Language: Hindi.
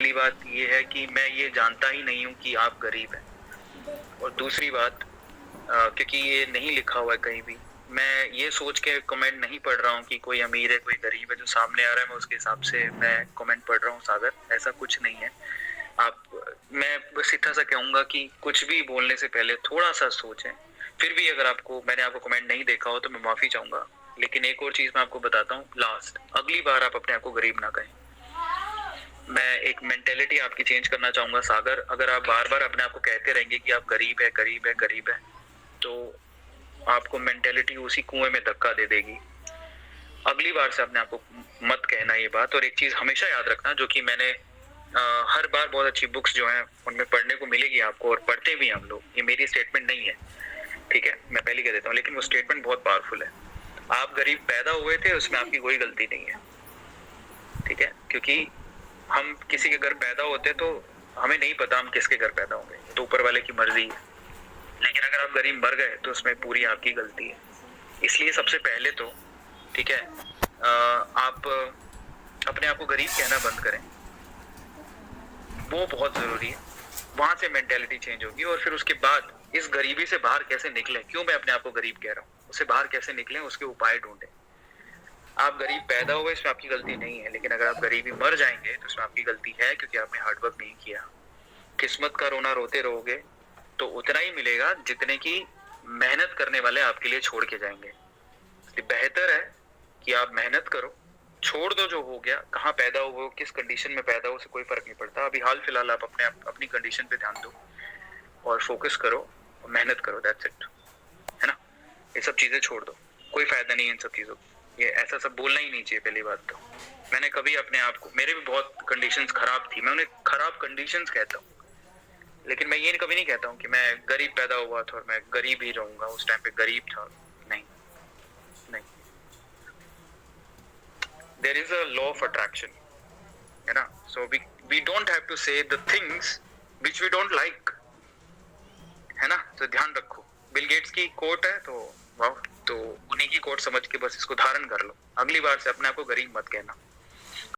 पहली बात ये है कि मैं ये जानता ही नहीं हूँ कि आप गरीब हैं, और दूसरी बात क्योंकि ये नहीं लिखा हुआ है कहीं भी, मैं ये सोच के कमेंट नहीं पढ़ रहा हूँ कि कोई अमीर है कोई गरीब है, जो सामने आ रहा है मैं उसके हिसाब से मैं कमेंट पढ़ रहा हूँ सागर, ऐसा कुछ नहीं है। आप मैं बस इतना सा कहूँगा कि कुछ भी बोलने से पहले थोड़ा-सा सोचें। फिर भी अगर मैंने आपको कमेंट नहीं देखा हो तो मैं माफ़ी चाहूँगा। लेकिन एक और चीज़ मैं आपको बताता हूँ लास्ट, अगली बार आप अपने आप को गरीब ना कहें। मैं एक मेंटालिटी आपकी चेंज करना चाहूँगा सागर, अगर आप बार-बार अपने आप को कहते रहेंगे कि आप गरीब है, गरीब है, गरीब है, तो आपको मेंटालिटी उसी कुएँ में धक्का दे देगी। अगली बार से अपने आप को मत कहना ये बात, और एक चीज़ हमेशा याद रखना जो कि मैंने हर बार बहुत अच्छी बुक्स जो हैं उनमें पढ़ने को मिलेगी आपको, और पढ़ते भी हम लोग, ये मेरी स्टेटमेंट नहीं है, ठीक है? मैं पहले कह देता हूँ, लेकिन वो स्टेटमेंट बहुत पावरफुल है। आप गरीब पैदा हुए थे, उसमें आपकी कोई गलती नहीं है, ठीक है? क्योंकि हम किसी के घर पैदा होते तो हमें नहीं पता हम किसके घर पैदा होंगे, तो ऊपर वाले की मर्जी है। लेकिन अगर आप गरीब मर गए तो उसमें पूरी आपकी गलती है। इसलिए सबसे पहले तो, ठीक है, आप अपने आप को गरीब कहना बंद करें, वो बहुत जरूरी है। वहां से मेंटेलिटी चेंज होगी, और फिर उसके बाद इस गरीबी से बाहर कैसे निकलें, क्यों मैं अपने आप को गरीब कह रहा हूँ, उससे बाहर कैसे निकलें उसके उपाय ढूंढें। आप गरीब पैदा हुए इसमें आपकी गलती नहीं है, लेकिन अगर आप गरीबी मर जाएंगे तो इसमें आपकी गलती है, क्योंकि आपने हार्डवर्क नहीं किया। किस्मत का रोना रोते रहोगे तो उतना ही मिलेगा जितने की मेहनत करने वाले आपके लिए छोड़ के जाएंगे। इसलिए बेहतर है कि आप मेहनत करो, छोड़ दो जो हो गया, कहाँ पैदा हो, किस कंडीशन में पैदा हो, उससे कोई फर्क नहीं पड़ता। अभी हाल फिलहाल आप अपनी कंडीशन पे ध्यान दो और फोकस करो और मेहनत करो, दैट्स इट, है ना? ये सब चीजें छोड़ दो, कोई फायदा नहीं है इन सब चीजों का। ये ऐसा सब बोलना ही नहीं चाहिए। पहली बात तो मैंने कभी अपने आप को, मेरे भी बहुत कंडीशंस खराब थी, मैं उन्हें खराब कंडीशंस कहता हूँ, लेकिन मैं ये कभी नहीं कहता हूँ कि मैं गरीब पैदा हुआ था और मैं गरीब ही रहूंगा, उस टाइम पे गरीब था। नहीं, नहीं, there is a law of attraction, है ना? So we don't have to say the things which we don't like, है ना? तो ध्यान रखो, बिल गेट्स की कोट है तो वाह, तो उन्हीं की कोट समझ के बस इसको धारण कर लो। अगली बार से अपने आप को गरीब मत कहना।